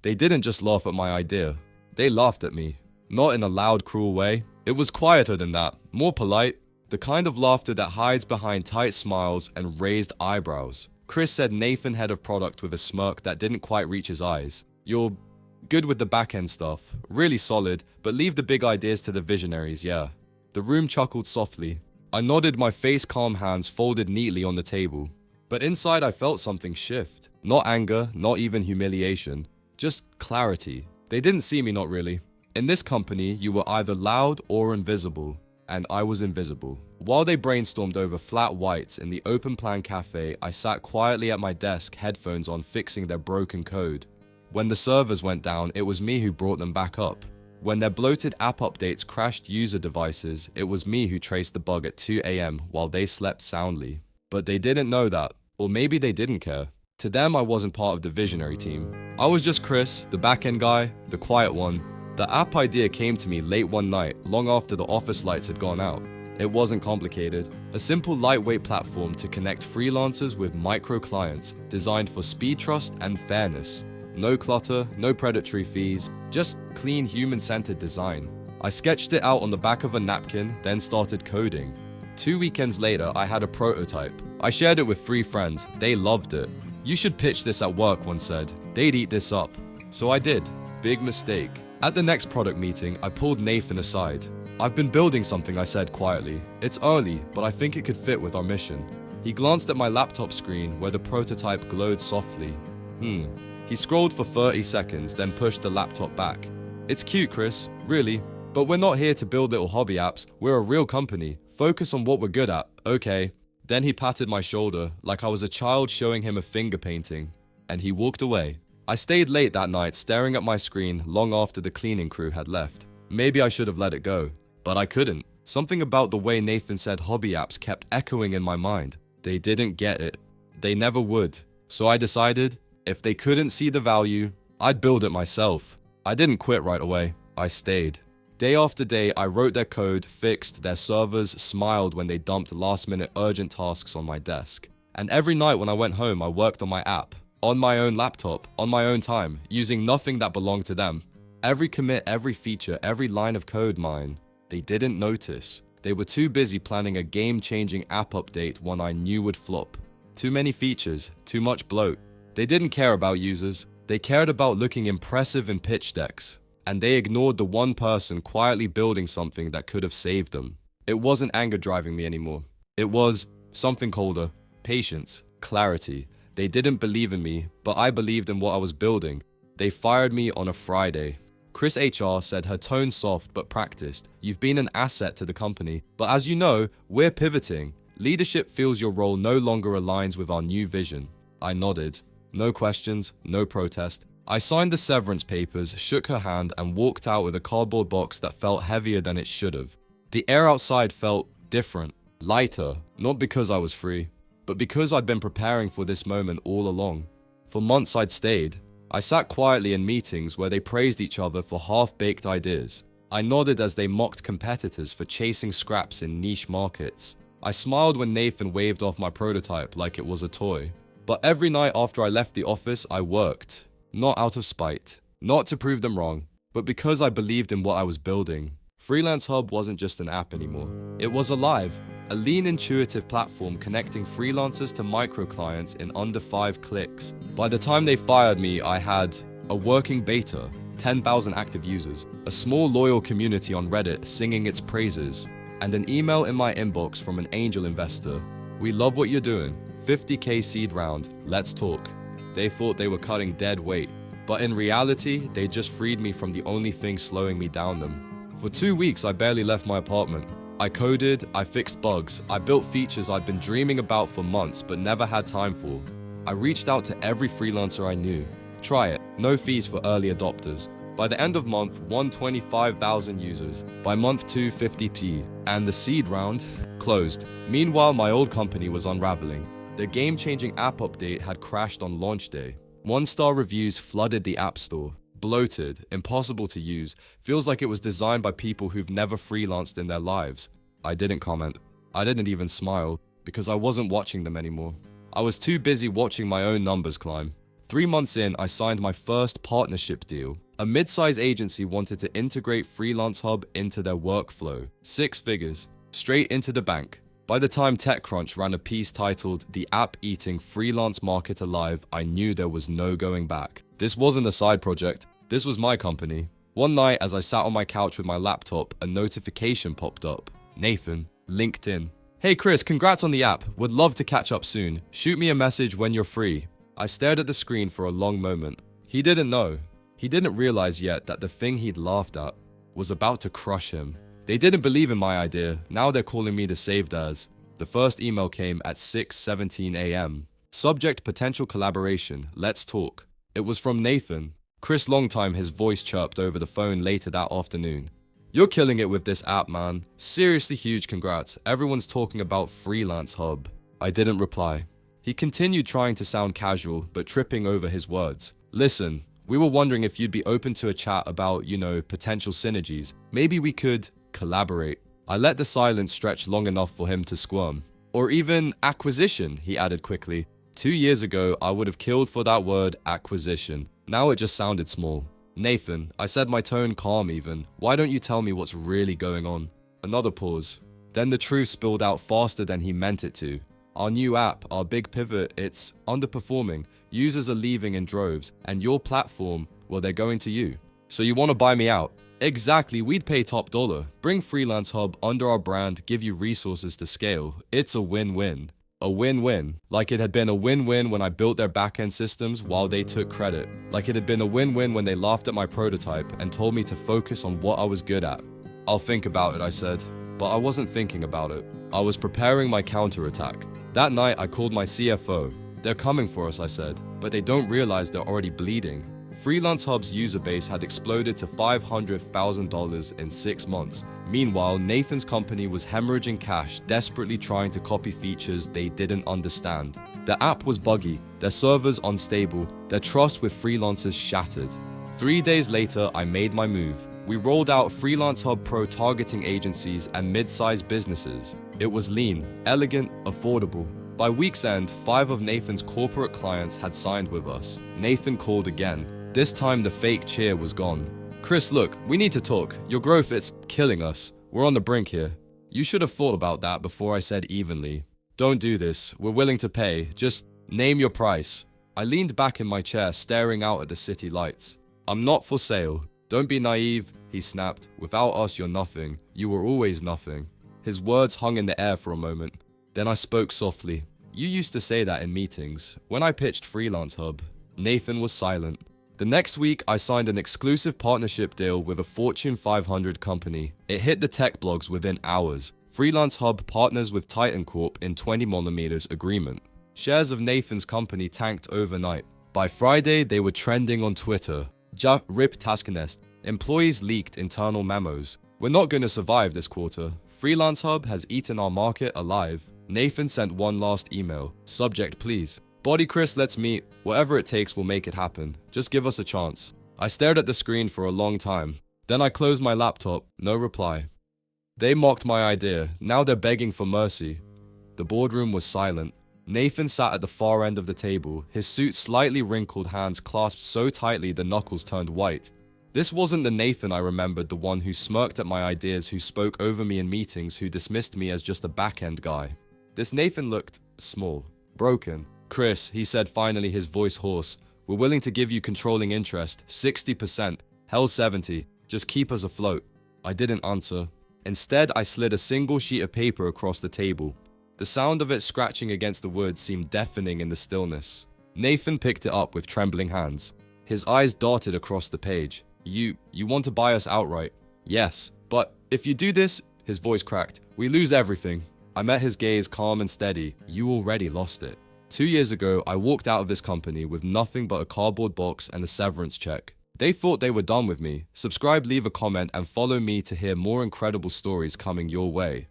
They didn't just laugh at my idea. They laughed at me. Not in a loud, cruel way. It was quieter than that, more polite. The kind of laughter that hides behind tight smiles and raised eyebrows. Chris said Nathan, head of product, with a smirk that didn't quite reach his eyes. You're good with the backend stuff, really solid, but leave the big ideas to the visionaries, yeah. The room chuckled softly. I nodded, my face calm, hands folded neatly on the table. But inside I felt something shift. Not anger, not even humiliation. Just clarity. They didn't see me, not really. In this company, you were either loud or invisible. And I was invisible. While they brainstormed over flat whites in the open plan cafe, I sat quietly at my desk, headphones on, fixing their broken code. When the servers went down, it was me who brought them back up. When their bloated app updates crashed user devices, it was me who traced the bug at 2 AM while they slept soundly. But they didn't know that, or maybe they didn't care. To them, I wasn't part of the visionary team. I was just Chris, the backend guy, the quiet one. The app idea came to me late one night, long after the office lights had gone out. It wasn't complicated. A simple lightweight platform to connect freelancers with micro clients, designed for speed, trust, and fairness. No clutter, no predatory fees, just clean, human-centered design. I sketched it out on the back of a napkin, then started coding. 2 weekends later, I had a prototype. I shared it with 3 friends. They loved it. You should pitch this at work, one said. They'd eat this up. So I did. Big mistake. At the next product meeting, I pulled Nathan aside. I've been building something, I said quietly. It's early, but I think it could fit with our mission. He glanced at my laptop screen where the prototype glowed softly. He scrolled for 30 seconds, then pushed the laptop back. It's cute, Chris, really, but we're not here to build little hobby apps. We're a real company. Focus on what we're good at, okay? Then he patted my shoulder like I was a child showing him a finger painting, and he walked away. I stayed late that night staring at my screen long after the cleaning crew had left. Maybe I should have let it go, but I couldn't. Something about the way Nathan said hobby apps kept echoing in my mind. They didn't get it. They never would. So I decided, if they couldn't see the value, I'd build it myself. I didn't quit right away. I stayed. Day after day, I wrote their code, fixed their servers, smiled when they dumped last-minute urgent tasks on my desk. And every night when I went home, I worked on my app. On my own laptop, on my own time, using nothing that belonged to them. Every commit, every feature, every line of code mine. They didn't notice. They were too busy planning a game-changing app update one I knew would flop. Too many features, too much bloat. They didn't care about users. They cared about looking impressive in pitch decks. And they ignored the one person quietly building something that could have saved them. It wasn't anger driving me anymore. It was something colder. Patience, clarity. They didn't believe in me, but I believed in what I was building. They fired me on a Friday. Chris HR said, her tone soft but practiced. You've been an asset to the company, but as you know, we're pivoting. Leadership feels your role no longer aligns with our new vision. I nodded. No questions, no protest. I signed the severance papers, shook her hand, and walked out with a cardboard box that felt heavier than it should have. The air outside felt different, lighter, not because I was free, but because I'd been preparing for this moment all along. For months I'd stayed. I sat quietly in meetings where they praised each other for half-baked ideas. I nodded as they mocked competitors for chasing scraps in niche markets. I smiled when Nathan waved off my prototype like it was a toy. But every night after I left the office, I worked. Not out of spite, not to prove them wrong, but because I believed in what I was building. FreelanceHub wasn't just an app anymore. It was alive, a lean, intuitive platform connecting freelancers to micro clients in under 5 clicks. By the time they fired me, I had a working beta, 10,000 active users, a small loyal community on Reddit singing its praises, and an email in my inbox from an angel investor. We love what you're doing. 50K seed round, let's talk. They thought they were cutting dead weight, but in reality, they just freed me from the only thing slowing me down them. For 2 weeks, I barely left my apartment. I coded, I fixed bugs, I built features I'd been dreaming about for months but never had time for. I reached out to every freelancer I knew. Try it, no fees for early adopters. By the end of month 1, 25,000 users. By month 2, 50p. And the seed round closed. Meanwhile, my old company was unraveling. The game-changing app update had crashed on launch day. 1-star reviews flooded the App Store. Bloated, impossible to use, feels like it was designed by people who've never freelanced in their lives. I didn't comment. I didn't even smile, because I wasn't watching them anymore. I was too busy watching my own numbers climb. 3 months in, I signed my first partnership deal. A mid-size agency wanted to integrate FreelanceHub into their workflow. 6 figures. Straight into the bank. By the time TechCrunch ran a piece titled "The App Eating Freelance Market Alive," I knew there was no going back. This wasn't a side project. This was my company. One night, as I sat on my couch with my laptop, a notification popped up. Nathan, LinkedIn. "Hey Chris, congrats on the app. Would love to catch up soon. Shoot me a message when you're free." I stared at the screen for a long moment. He didn't know. He didn't realize yet that the thing he'd laughed at was about to crush him. They didn't believe in my idea. Now they're calling me to save theirs. The first email came at 6:17 a.m. Subject: potential collaboration. Let's talk. It was from Nathan. Chris Longtime, his voice chirped over the phone later that afternoon. "You're killing it with this app, man. Seriously huge congrats. Everyone's talking about FreelanceHub." I didn't reply. He continued trying to sound casual, but tripping over his words. "Listen, we were wondering if you'd be open to a chat about, potential synergies. Maybe we could collaborate." I let the silence stretch long enough for him to squirm. "Or even acquisition," he added quickly. 2 years ago, I would have killed for that word, acquisition. Now it just sounded small. "Nathan," I said, my tone calm even, "why don't you tell me what's really going on?" Another pause. Then the truth spilled out faster than he meant it to. "Our new app, our big pivot, it's underperforming. Users are leaving in droves, and your platform, well, they're going to you. So you want to buy me out?" "Exactly, we'd pay top dollar. Bring FreelanceHub under our brand, give you resources to scale. It's a win-win." A win-win. Like it had been a win-win when I built their backend systems while they took credit. Like it had been a win-win when they laughed at my prototype and told me to focus on what I was good at. "I'll think about it," I said. But I wasn't thinking about it. I was preparing my counterattack. That night, I called my CFO. "They're coming for us," I said, "but they don't realize they're already bleeding." FreelanceHub's user base had exploded to $500,000 in 6 months. Meanwhile, Nathan's company was hemorrhaging cash, desperately trying to copy features they didn't understand. The app was buggy, their servers unstable, their trust with freelancers shattered. 3 days later, I made my move. We rolled out FreelanceHub Pro targeting agencies and mid-sized businesses. It was lean, elegant, affordable. By week's end, 5 of Nathan's corporate clients had signed with us. Nathan called again. This time the fake cheer was gone. "Chris, look, we need to talk. Your growth, it's killing us. We're on the brink here." "You should have thought about that before," I said evenly. "Don't do this. We're willing to pay. Just name your price." I leaned back in my chair, staring out at the city lights. "I'm not for sale. Don't be naive," he snapped. "Without us, you're nothing. You were always nothing." His words hung in the air for a moment. Then I spoke softly. "You used to say that in meetings. When I pitched FreelanceHub." Nathan was silent. The next week, I signed an exclusive partnership deal with a Fortune 500 company. It hit the tech blogs within hours. FreelanceHub partners with Titan Corp in 20mm agreement. Shares of Nathan's company tanked overnight. By Friday, they were trending on Twitter. Ja rip Taskenest. Employees leaked internal memos. "We're not going to survive this quarter. FreelanceHub has eaten our market alive." Nathan sent one last email. Subject: please. "Body Chris, let's meet. Whatever it takes, we'll make it happen. Just give us a chance." I stared at the screen for a long time. Then I closed my laptop. No reply. They mocked my idea. Now they're begging for mercy. The boardroom was silent. Nathan sat at the far end of the table, his suit's slightly wrinkled hands clasped so tightly the knuckles turned white. This wasn't the Nathan I remembered, the one who smirked at my ideas, who spoke over me in meetings, who dismissed me as just a back-end guy. This Nathan looked small, broken. "Chris," he said finally, his voice hoarse, "we're willing to give you controlling interest, 60%, hell 70, just keep us afloat." I didn't answer. Instead, I slid a single sheet of paper across the table. The sound of it scratching against the wood seemed deafening in the stillness. Nathan picked it up with trembling hands. His eyes darted across the page. You want to buy us outright?" "Yes, but if you do this," his voice cracked, "we lose everything." I met his gaze, calm and steady. "You already lost it. 2 years ago, I walked out of this company with nothing but a cardboard box and a severance check. They thought they were done with me. Subscribe, leave a comment, and follow me to hear more incredible stories coming your way.